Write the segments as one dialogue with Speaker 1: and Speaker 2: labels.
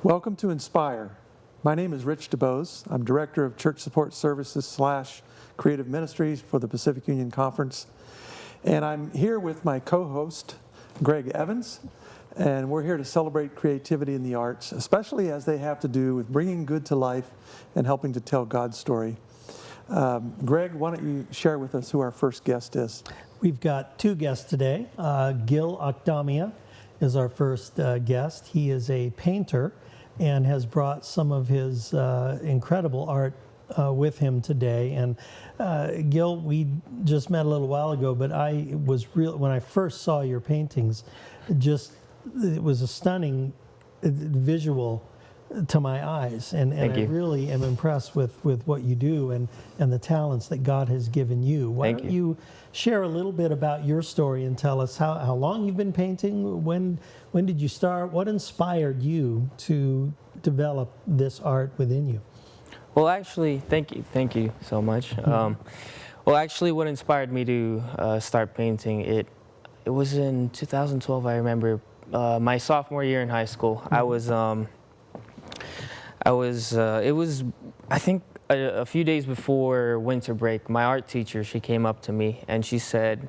Speaker 1: Welcome to InSpire. My name is Rich DuBose. I'm Director of Church Support Services / Creative Ministries for the Pacific Union Conference. And I'm here with my co-host, Greg Evans. And we're here to celebrate creativity in the arts, especially as they have to do with bringing good to life and helping to tell God's story. Greg, why don't you share with us who our first guest is?
Speaker 2: We've got two guests today. Gil Ocdamia is our first guest. He is a painter and has brought some of his incredible art with him today. And Gil, we just met a little while ago, but when I first saw your paintings, it was a stunning visual to my eyes, and I really am impressed with what you do and the talents that God has given you. Why don't you share a little bit about your story and tell us how long you've been painting, when did you start, what inspired you to develop this art within you?
Speaker 3: Well, actually, thank you so much. Well, actually, what inspired me to start painting, it was in 2012, I remember, my sophomore year in high school. It was, I think, a few days before winter break. My art teacher, she came up to me and she said,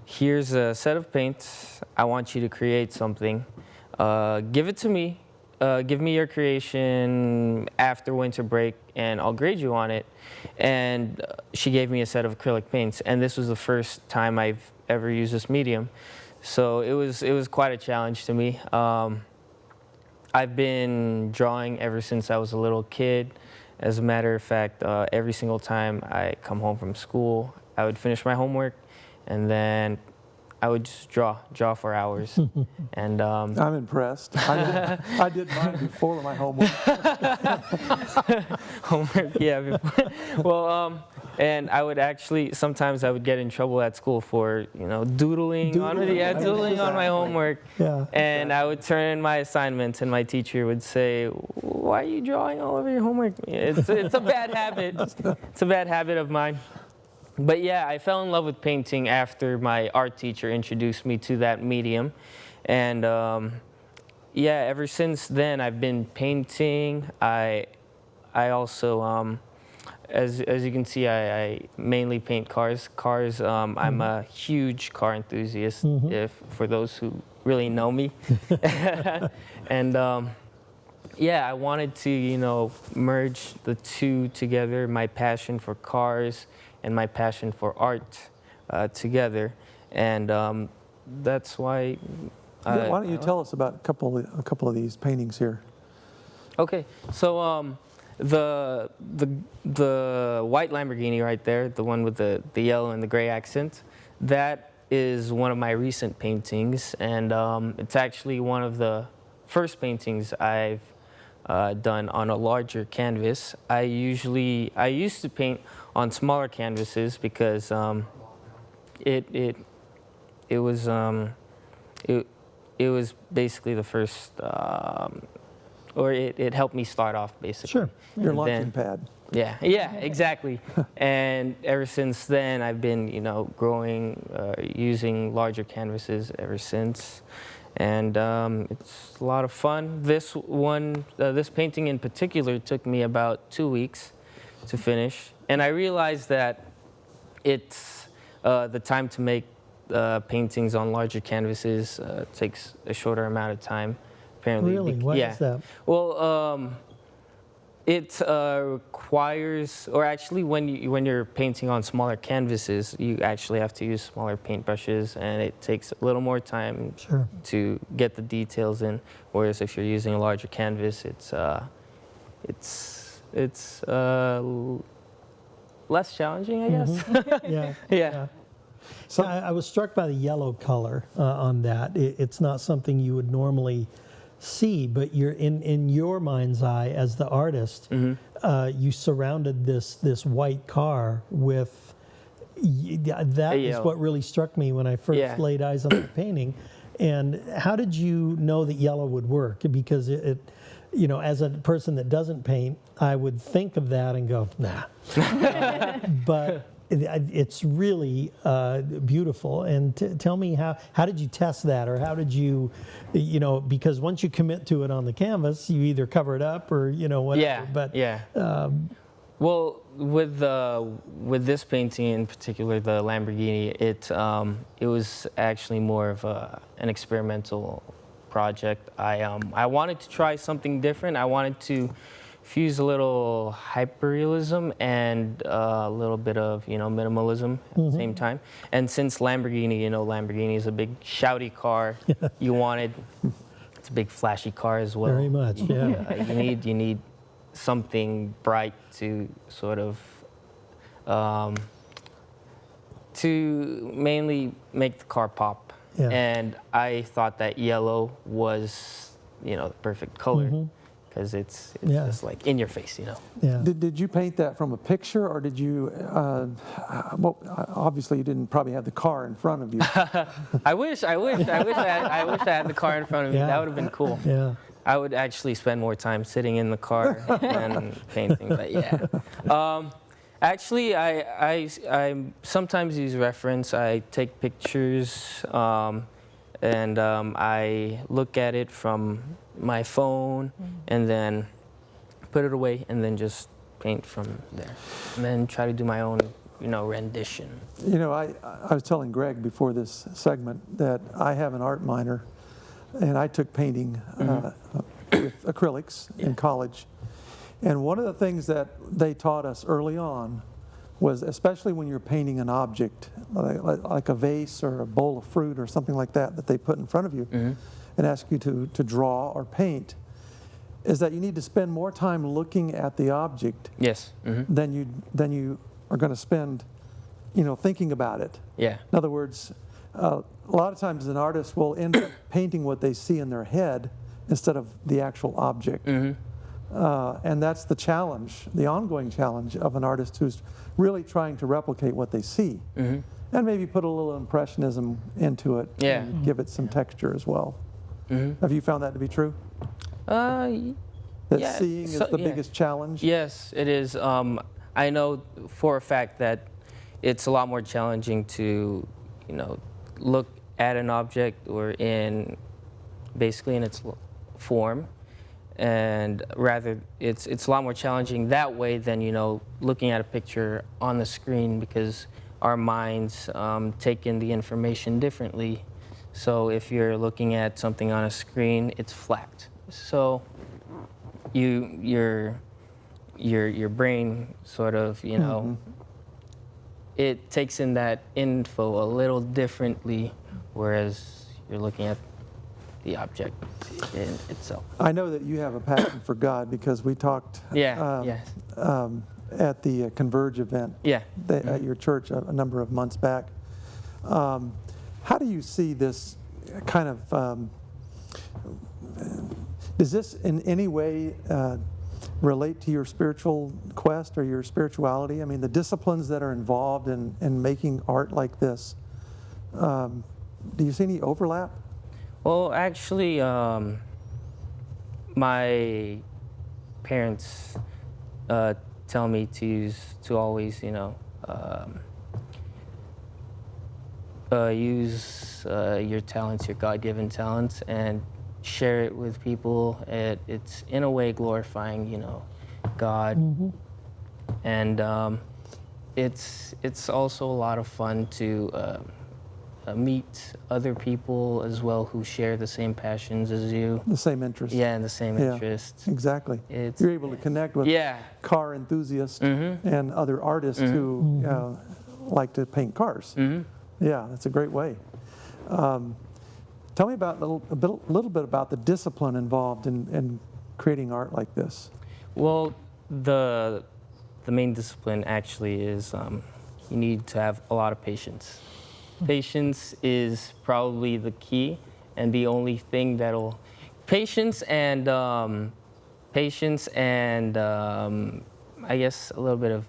Speaker 3: "Here's a set of paints. I want you to create something. Give it to me. Give me your creation after winter break, and I'll grade you on it." And she gave me a set of acrylic paints, and this was the first time I've ever used this medium. So it was quite a challenge to me. I've been drawing ever since I was a little kid. As a matter of fact, every single time I come home from school, I would finish my homework, and then I would just draw for hours. And
Speaker 1: I'm impressed. I did mine before my homework.
Speaker 3: Homework, yeah. Before. Well, and I would sometimes I would get in trouble at school for, doodling on my homework. Yeah. And I would turn in my assignments, and my teacher would say, "Why are you drawing all over your homework?" It's a bad habit. It's a bad habit of mine. But yeah, I fell in love with painting after my art teacher introduced me to that medium. And ever since then I've been painting. I also, as you can see, I mainly paint cars. I'm a huge car enthusiast, for those who really know me. And I wanted to, merge the two together, my passion for cars and my passion for art together, and that's why.
Speaker 1: Why don't you tell us about a couple of these paintings here?
Speaker 3: Okay, so the white Lamborghini right there, the one with the yellow and the gray accent, that is one of my recent paintings, and it's actually one of the first paintings I've done on a larger canvas. I used to paint on smaller canvases because it was basically the first, or it helped me start off basically.
Speaker 1: Sure, your launching pad.
Speaker 3: Yeah, exactly. And ever since then, I've been growing, using larger canvases ever since. And it's a lot of fun. This painting in particular took me about 2 weeks to finish. And I realized that it's the time to make paintings on larger canvases takes a shorter amount of time, apparently.
Speaker 2: Really? Why is that?
Speaker 3: Well, it requires, or actually when you're painting on smaller canvases, you actually have to use smaller paintbrushes, and it takes a little more time to get the details in. Whereas if you're using a larger canvas, it's less challenging, I guess. Yeah.
Speaker 2: So I was struck by the yellow color on that. It's not something you would normally see, but you're in your mind's eye as the artist, you surrounded this white car with that is what really struck me when I first laid eyes on the painting. And how did you know that yellow would work? Because it as a person that doesn't paint, I would think of that and go, nah. But it's really beautiful. And tell me, how did you test that, or how did you, because once you commit to it on the canvas, you either cover it up or whatever.
Speaker 3: Yeah.
Speaker 2: But
Speaker 3: yeah. Well, with this painting in particular, the Lamborghini, it was actually more of an experimental project. I wanted to try something different. I wanted to fuse a little hyperrealism and a little bit of minimalism at the same time. And since Lamborghini, Lamborghini is a big shouty car, it's a big flashy car as well.
Speaker 2: Very much, yeah.
Speaker 3: You need something bright to sort of to mainly make the car pop.
Speaker 2: Yeah.
Speaker 3: And I thought that yellow was the perfect color, because it's just like in your face.
Speaker 2: Yeah.
Speaker 1: Did you paint that from a picture, or did you? Well, obviously you didn't probably have the car in front of you.
Speaker 3: I wish I had the car in front of me.
Speaker 2: Yeah.
Speaker 3: That would have been cool.
Speaker 2: Yeah.
Speaker 3: I would actually spend more time sitting in the car and painting, but yeah. Actually, I sometimes use reference. I take pictures, and I look at it from my phone, and then put it away, and then just paint from there, and then try to do my own, rendition.
Speaker 1: I was telling Greg before this segment that I have an art minor, and I took painting with acrylics in college. And one of the things that they taught us early on was, especially when you're painting an object, like a vase or a bowl of fruit or something like that they put in front of you and ask you to draw or paint, is that you need to spend more time looking at the object
Speaker 3: Yes.
Speaker 1: than you are going to spend, thinking about it.
Speaker 3: Yeah.
Speaker 1: In other words, a lot of times an artist will end up painting what they see in their head instead of the actual object. And that's the challenge, the ongoing challenge of an artist who's really trying to replicate what they see. And maybe put a little impressionism into it, and give it some texture as well. Have you found that to be true? That seeing is the biggest challenge?
Speaker 3: Yes, it is. I know for a fact that it's a lot more challenging to, look at an object or basically in its form, and rather it's a lot more challenging that way than looking at a picture on the screen, because our minds take in the information differently. So if you're looking at something on a screen, it's flat. So your brain sort of it takes in that info a little differently, whereas you're looking at the object in itself.
Speaker 1: I know that you have a passion for God, because we talked at the Converge event at your church a number of months back. How do you see this kind of, does this in any way relate to your spiritual quest or your spirituality? I mean, the disciplines that are involved in making art like this, do you see any overlap?
Speaker 3: Well, actually, my parents tell me to always, use your talents, your God-given talents, and share it with people. It's in a way glorifying, God, and it's also a lot of fun to meet other people as well who share the same passions as you.
Speaker 1: The same interests.
Speaker 3: Yeah, and the same interests.
Speaker 1: Exactly. You're able to connect with car enthusiasts and other artists who like to paint cars. Yeah, that's a great way. Tell me about a little bit about the discipline involved in creating art like this.
Speaker 3: Well, the main discipline actually is you need to have a lot of patience. Patience is probably the key and the only thing that'll patience and I guess a little bit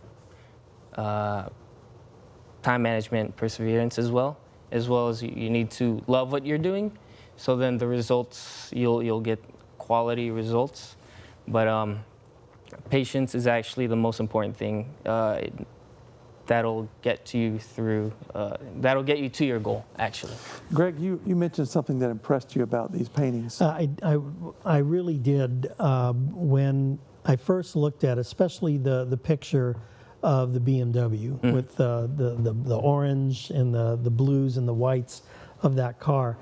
Speaker 3: of time management, perseverance as well as you need to love what you're doing. So then the results, you'll get quality results. But patience is actually the most important thing. that'll get you through. That'll get you to your goal, actually.
Speaker 1: Greg, you mentioned something that impressed you about these paintings.
Speaker 2: I really did when I first looked at, especially the picture of the BMW with the orange and the blues and the whites of that car.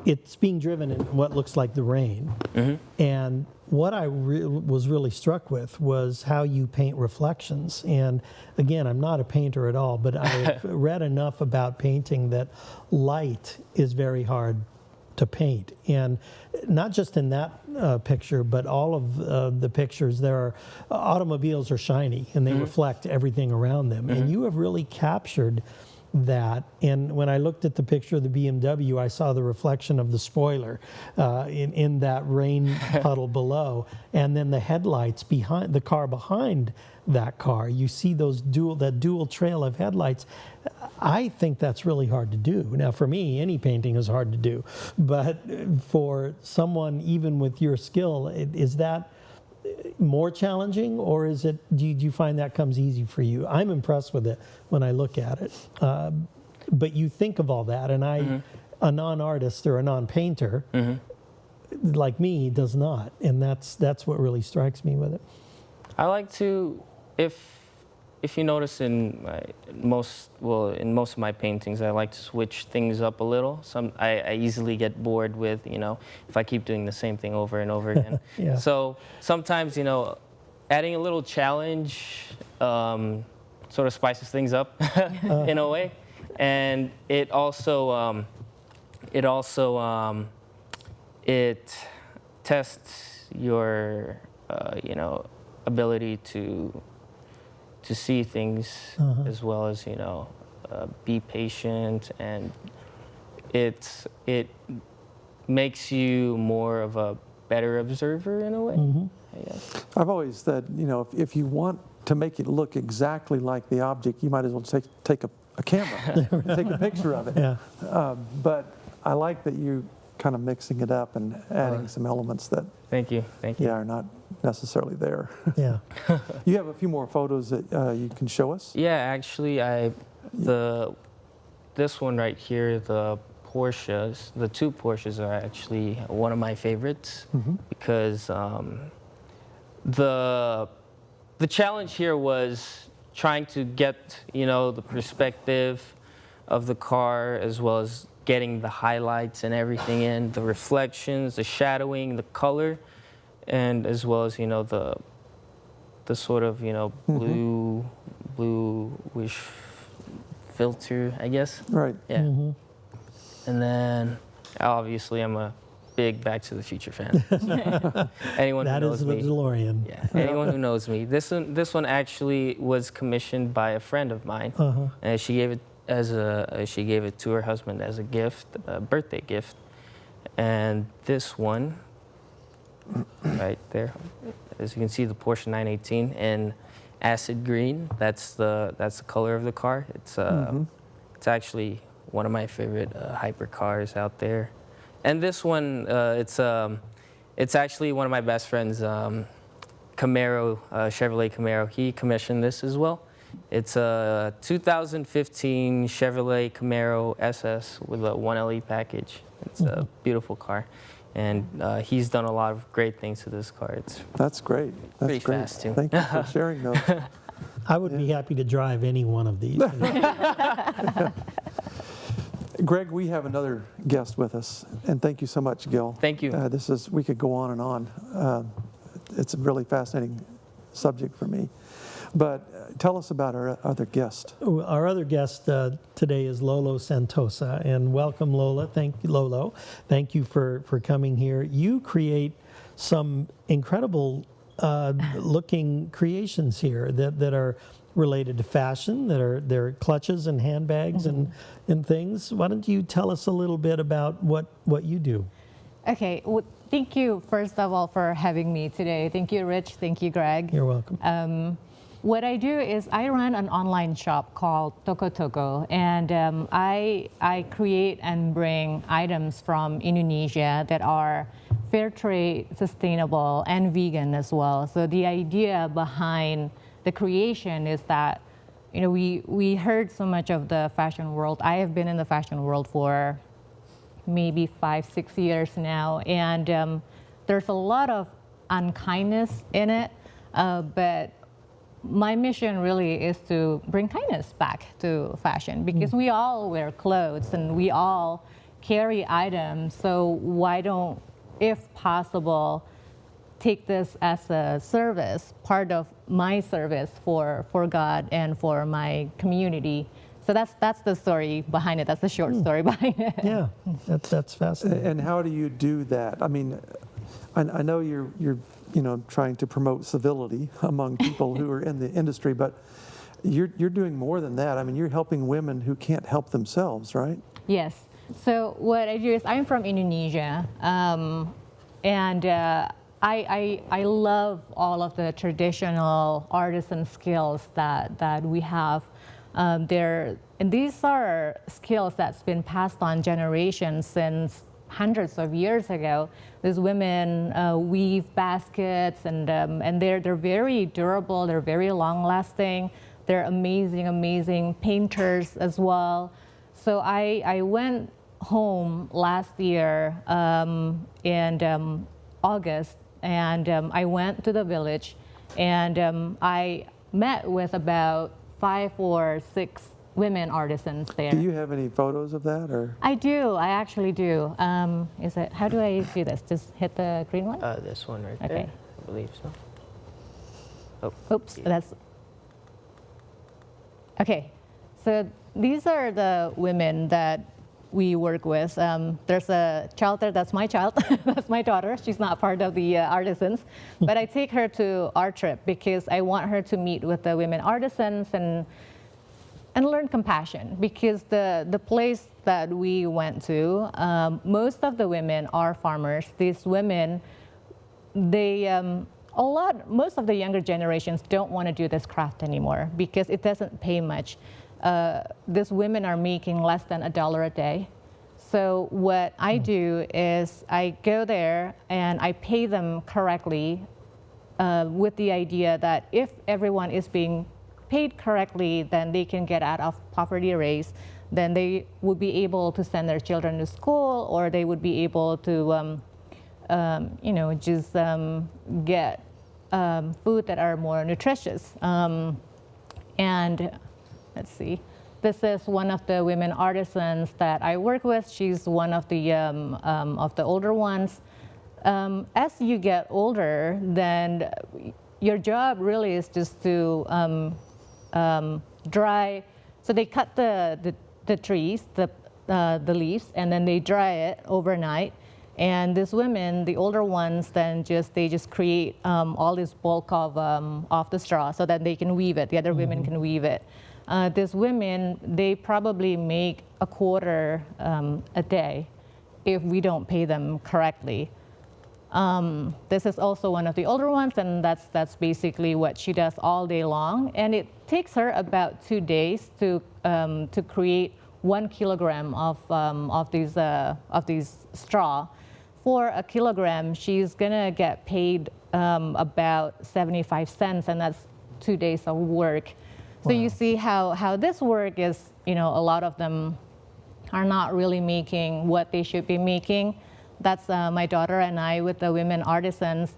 Speaker 2: It's being driven in what looks like the rain. And what I was really struck with was how you paint reflections. And again, I'm not a painter at all, but I've read enough about painting that light is very hard to paint. And not just in that picture, but all of the pictures, automobiles are shiny and they reflect everything around them. And you have really captured that. And when I looked at the picture of the BMW, I saw the reflection of the spoiler in that rain puddle below, and then the headlights behind the car behind that car. You see that dual trail of headlights. I think that's really hard to do. Now, for me, any painting is hard to do, but for someone even with your skill, is that more challenging, or is it? Do you find that comes easy for you? I'm impressed with it when I look at it, but you think of all that, and a non-artist or a non-painter like me does not, and that's what really strikes me with it.
Speaker 3: I like to, if you notice in most of my paintings, I like to switch things up a little. I easily get bored with, if I keep doing the same thing over and over again.
Speaker 2: Yeah.
Speaker 3: So sometimes, adding a little challenge sort of spices things up in a way, and it also it tests your ability to see things as well as be patient, and it makes you more of a better observer in a way. I guess.
Speaker 1: I've always said, if you want to make it look exactly like the object, you might as well take a camera, take a picture of it.
Speaker 2: Yeah.
Speaker 1: But I like that you kind of mixing it up and adding some elements that
Speaker 3: Thank you.
Speaker 1: are not necessarily there.
Speaker 2: Yeah.
Speaker 1: You have a few more photos that you can show us?
Speaker 3: Yeah, actually, this one right here, the two Porsches are actually one of my favorites because the challenge here was trying to get the perspective of the car, as well as getting the highlights and everything in, the reflections, the shadowing, the color, and as well as the sort of bluish filter, I guess.
Speaker 1: Right.
Speaker 3: Yeah. And then obviously I'm a big Back to the Future fan. Anyone who knows me.
Speaker 2: That is the DeLorean.
Speaker 3: Yeah. Anyone who knows me. This one actually was commissioned by a friend of mine, and she gave it to her husband as a gift, a birthday gift. And this one, right there, as you can see, the Porsche 918 in acid green. That's the color of the car. It's actually one of my favorite hypercars out there. And this one, it's actually one of my best friends, Chevrolet Camaro. He commissioned this as well. It's a 2015 Chevrolet Camaro SS with a 1LE package. It's a beautiful car, and he's done a lot of great things to this car.
Speaker 1: That's great. That's
Speaker 3: pretty
Speaker 1: great.
Speaker 3: fast too.
Speaker 1: Thank you for sharing those.
Speaker 2: I would be happy to drive any one of these.
Speaker 1: Greg, we have another guest with us, and thank you so much, Gil.
Speaker 3: Thank you.
Speaker 1: We could go on and on. It's a really fascinating subject for me. But tell us about our other guest.
Speaker 2: Our other guest today is Lolo Suntosa, and welcome, Lola. Thank you, Lolo. Thank you for coming here. You create some incredible looking creations here that are related to fashion, they're clutches and handbags and things. Why don't you tell us a little bit about what you do?
Speaker 4: Okay, well, thank you first of all for having me today. Thank you, Rich. Thank you, Greg.
Speaker 2: You're welcome.
Speaker 4: What I do is I run an online shop called Toko, and I create and bring items from Indonesia that are fair trade, sustainable, and vegan as well. So the idea behind the creation is that we heard so much of the fashion world. I have been in the fashion world for maybe 5-6 years now, and there's a lot of unkindness in it, but my mission really is to bring kindness back to fashion, because we all wear clothes and we all carry items. So why don't, if possible, take this as a service, part of my service for God and for my community. So that's the story behind it. That's the short story behind it.
Speaker 2: Yeah, that's fascinating.
Speaker 1: And how do you do that? I mean, I know you're trying to promote civility among people who are in the industry, but you're doing more than that. I mean, you're helping women who can't help themselves, right?
Speaker 4: Yes. So what I do is, I'm from Indonesia, and I love all of the traditional artisan skills that we have there. And these are skills that's been passed on generations since hundreds of years ago. These women weave baskets, and they're very durable. They're very long-lasting. They're amazing painters as well. So I went home last year in August, and I went to the village, and I met with about 5 or 6 women artisans there.
Speaker 1: Do you have any photos of that, or?
Speaker 4: I do. I actually do. Is it? How do I do this? Just hit the green one.
Speaker 3: This one right
Speaker 4: Okay.
Speaker 3: there. I believe so. Oh.
Speaker 4: Oops. That's. Okay. So these are the women that we work with. There's a child there. That's my child. That's my daughter. She's not part of the artisans, but I take her to our trip because I want her to meet with the women artisans and learn compassion, because the place that we went to, most of the women are farmers. These women, most of the younger generations don't want to do this craft anymore because it doesn't pay much. These women are making less than $1 a day. So what I do is I go there and I pay them correctly with the idea that if everyone is being paid correctly, then they can get out of poverty race. Then they would be able to send their children to school, or they would be able to, just get food that are more nutritious. And let's see, this is one of the women artisans that I work with. She's one of the older ones. As you get older, then your job really is just to dry. So they cut the trees, the leaves, and then they dry it overnight. And these women, the older ones, then they just create all this bulk of the straw so that they can weave it. The other women can weave it. These women, they probably make a quarter a day if we don't pay them correctly. This is also one of the older ones, and that's basically what she does all day long. And it takes her about 2 days to create 1 kilogram of these straw. For a kilogram, she's gonna get paid about 75 cents, and that's 2 days of work. So you see how this work is, a lot of them are not really making what they should be making. That's my daughter and I with the women artisans.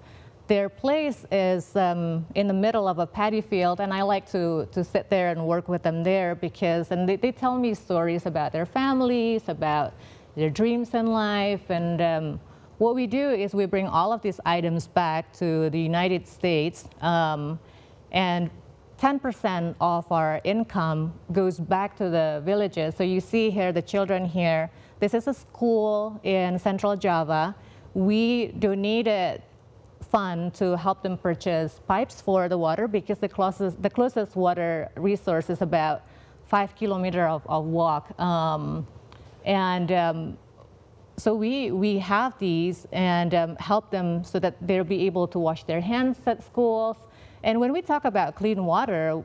Speaker 4: Their place is in the middle of a paddy field, and I like to sit there and work with them there because they tell me stories about their families, about their dreams in life. And what we do is we bring all of these items back to the United States, and 10% of our income goes back to the villages. So you see here, the children here, this is a school in Central Java. We donated fund to help them purchase pipes for the water because the closest water resource is about 5 kilometers of walk. So we have these and help them so that they'll be able to wash their hands at schools. And when we talk about clean water,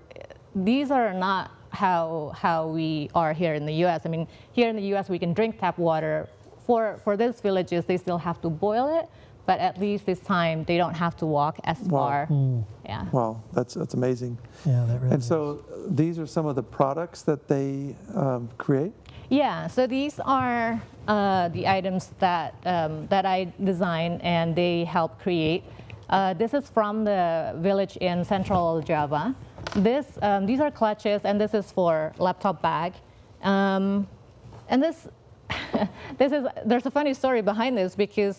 Speaker 4: these are not how we are here in the U.S. I mean, here in the U.S. we can drink tap water. For these villages, they still have to boil it, but at least this time they don't have to walk as far. Yeah.
Speaker 1: Wow, that's amazing.
Speaker 2: Yeah, that really
Speaker 1: And so these are some of the products that they create?
Speaker 4: Yeah, so these are the items that that I design and they help create. This is from the village in Central Java. These are clutches, and this is for laptop bag. And this there's a funny story behind this because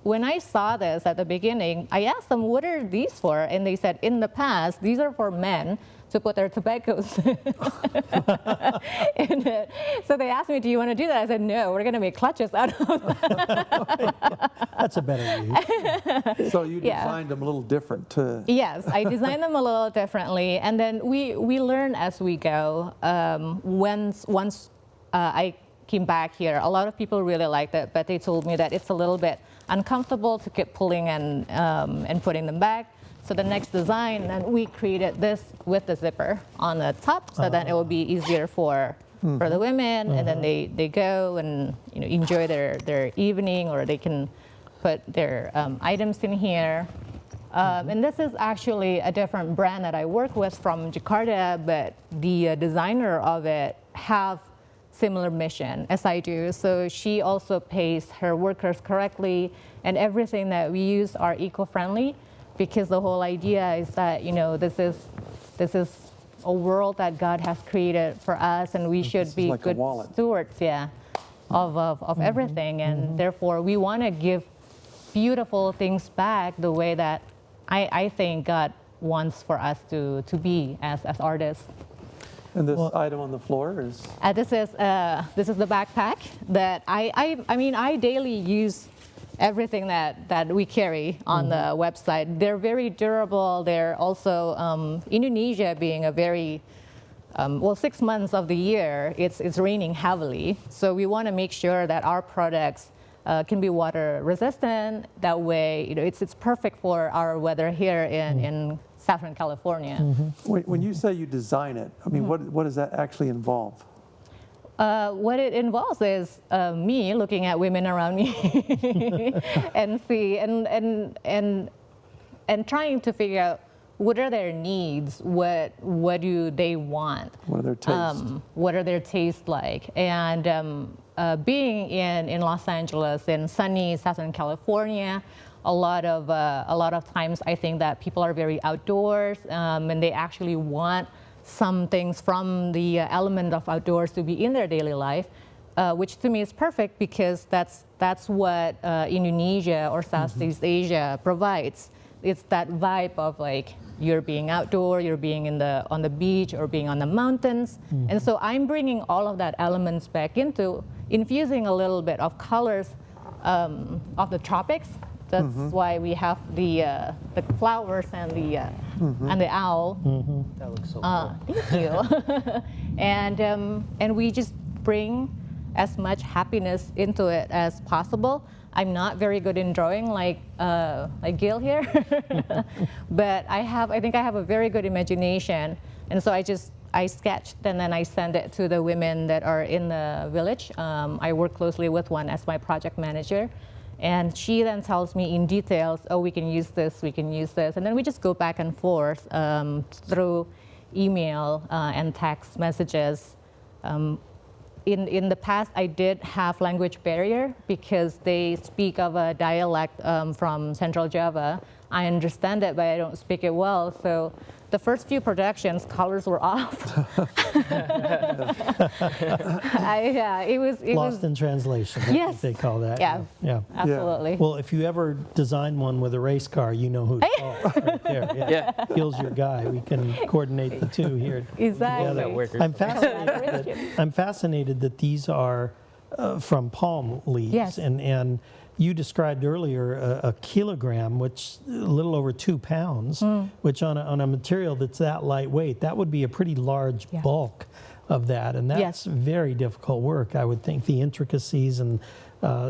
Speaker 4: when I saw this at the beginning, I asked them, what are these for? And they said, in the past, these are for men to put their tobaccos in it. So they asked me, do you want to do that? I said, no, we're going to make clutches out of that.
Speaker 2: That's a better use.
Speaker 1: So you designed them a little different to...
Speaker 4: Yes, I designed them a little differently. And then we learn as we go. Once I came back here, a lot of people really liked it, but they told me that it's a little bit uncomfortable to keep pulling and putting them back. So the next design, and we created this with the zipper on the top, so that it will be easier for the women, and then they go and enjoy their evening, or they can put their items in here. And this is actually a different brand that I work with from Jakarta, but the designer of it have similar mission as I do. So she also pays her workers correctly, and everything that we use are eco-friendly, because the whole idea is that this is a world that God has created for us, and we should be
Speaker 1: like
Speaker 4: good stewards, of everything, and therefore we want to give beautiful things back the way that I think God wants for us to be as artists.
Speaker 1: And this item on the floor is?
Speaker 4: This is the backpack that I daily use everything that we carry on the website. They're very durable. They're also Indonesia being a very 6 months of the year, it's raining heavily. So we want to make sure that our products can be water resistant. That way, it's perfect for our weather here in Southern California.
Speaker 1: When you say you design it, I mean, what does that actually involve?
Speaker 4: What it involves is me looking at women around me and see and trying to figure out what are their needs, what do they want,
Speaker 1: what are their tastes,
Speaker 4: what are their tastes like, and being in Los Angeles, in sunny Southern California, a lot of times I think that people are very outdoors, and they actually want some things from the element of outdoors to be in their daily life, which to me is perfect because that's what Indonesia or Southeast Asia provides. It's that vibe of like you're being outdoor, you're being on the beach or being on the mountains, and so I'm bringing all of that elements back into infusing a little bit of colors of the tropics. That's why we have the flowers and the owl.
Speaker 3: That looks so cool.
Speaker 4: Thank you. And we just bring as much happiness into it as possible. I'm not very good in drawing like Gil here, but I think I have a very good imagination, and so I sketched and then I send it to the women that are in the village. I work closely with one as my project manager. And she then tells me in details, oh, we can use this, and then we just go back and forth through email and text messages. In the past, I did have language barrier because they speak of a dialect from Central Java. I understand it, but I don't speak it well. So the first few productions, colors were off. It was
Speaker 2: lost in translation. That's what they call that.
Speaker 4: Yeah, absolutely.
Speaker 2: Well, if you ever design one with a race car, you know who to call right there. Yeah. Gil's your guy. We can coordinate the two here.
Speaker 4: Exactly.
Speaker 2: I'm fascinated that these are from palm leaves.
Speaker 4: Yes.
Speaker 2: And you described earlier a kilogram, which a little over 2 pounds, which on a material that's that lightweight, that would be a pretty large bulk of that. And that's very difficult work, I would think. The intricacies and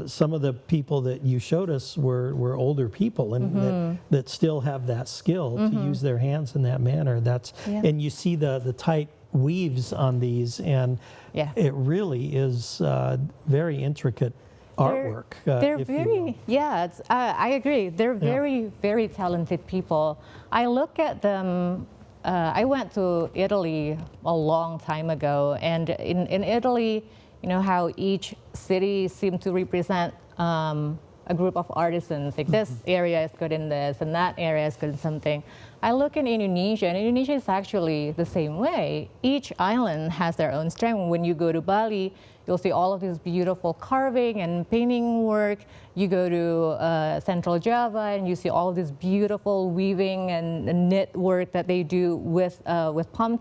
Speaker 2: some of the people that you showed us were older people and that still have that skill to use their hands in that manner. And you see the tight weaves on these, and it really is very intricate artwork.
Speaker 4: They're
Speaker 2: if you
Speaker 4: very,
Speaker 2: will.
Speaker 4: yeah, I agree. They're very, very talented people. I look at them, I went to Italy a long time ago, and in Italy, you know how each city seemed to represent a group of artisans, like this area is good in this, and that area is good in something. I look in Indonesia, and Indonesia is actually the same way. Each island has their own strength. When you go to Bali, you'll see all of this beautiful carving and painting work. You go to Central Java, and you see all of this beautiful weaving and knit work that they do with palm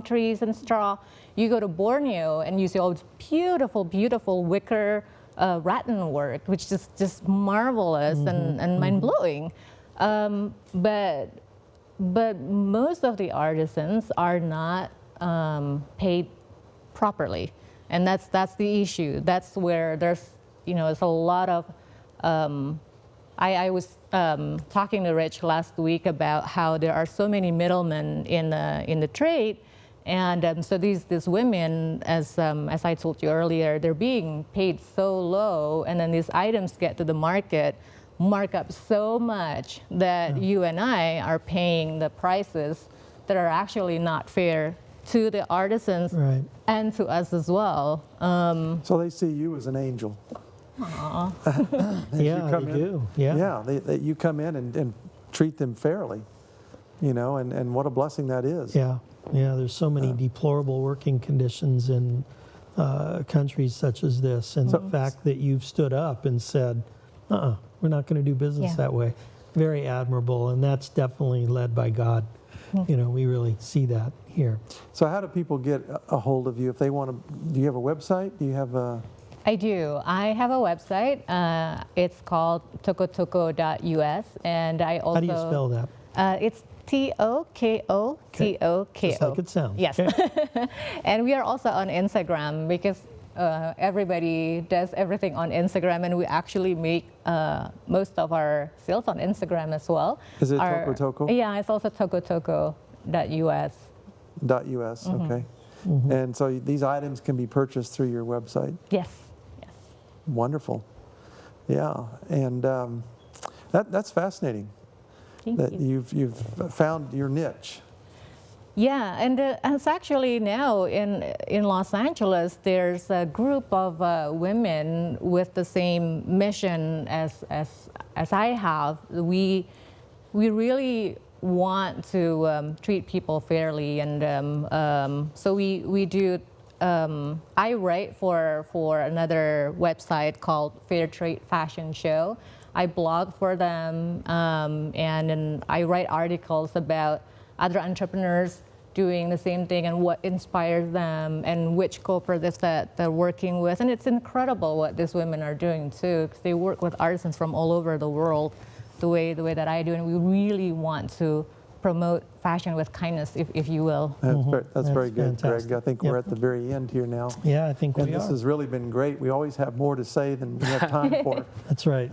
Speaker 4: trees and straw. You go to Borneo, and you see all this beautiful, beautiful wicker rattan work, which is just marvelous and mind-blowing. But most of the artisans are not paid properly, and that's the issue. That's where there's a lot of. I was talking to Rich last week about how there are so many middlemen in the trade. And so these women, as I told you earlier, they're being paid so low, and then these items get to the market, mark up so much that you and I are paying the prices that are actually not fair to the artisans and to us as well.
Speaker 1: So they see you as an angel.
Speaker 2: Yeah, they do. Yeah,
Speaker 1: yeah, you come in and treat them fairly, and what a blessing that is.
Speaker 2: Yeah. Yeah, there's so many deplorable working conditions in countries such as this. And the fact that you've stood up and said, we're not going to do business that way, very admirable. And that's definitely led by God. We really see that here.
Speaker 1: So how do people get a hold of you if they want to? Do you have a website? Do you have a...
Speaker 4: I do. I have a website. It's called tokotoko.us. And I also...
Speaker 2: How do you spell that?
Speaker 4: It's Tokotoko.
Speaker 2: Just like it sounds.
Speaker 4: Yes.
Speaker 2: Okay.
Speaker 4: And we are also on Instagram because everybody does everything on Instagram, and we actually make most of our sales on Instagram as well.
Speaker 1: Is it Tokotoko?
Speaker 4: Yeah, it's also tokotoko.us.
Speaker 1: .us, okay. And so these items can be purchased through your website?
Speaker 4: Yes. Yes.
Speaker 1: Wonderful. Yeah, and that's fascinating. That you've found your niche.
Speaker 4: Yeah, and it's actually now in Los Angeles, there's a group of women with the same mission as I have. We really want to treat people fairly, and so we do. I write for another website called Fair Trade Fashion Show. I blog for them, and I write articles about other entrepreneurs doing the same thing and what inspires them and which cooperatives that they're working with. And it's incredible what these women are doing too, because they work with artisans from all over the world the way that I do. And we really want to promote fashion with kindness, if you will.
Speaker 1: That's very good,
Speaker 2: fantastic.
Speaker 1: Greg. I think we're at the very end here now.
Speaker 2: Yeah, I think we are.
Speaker 1: And this has really been great. We always have more to say than we have time for.
Speaker 2: That's right.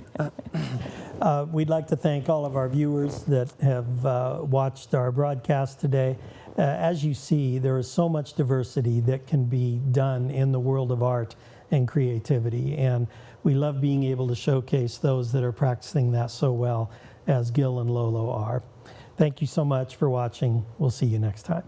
Speaker 2: We'd like to thank all of our viewers that have watched our broadcast today. As you see, there is so much diversity that can be done in the world of art and creativity. And we love being able to showcase those that are practicing that so well as Gil and Lolo are. Thank you so much for watching. We'll see you next time.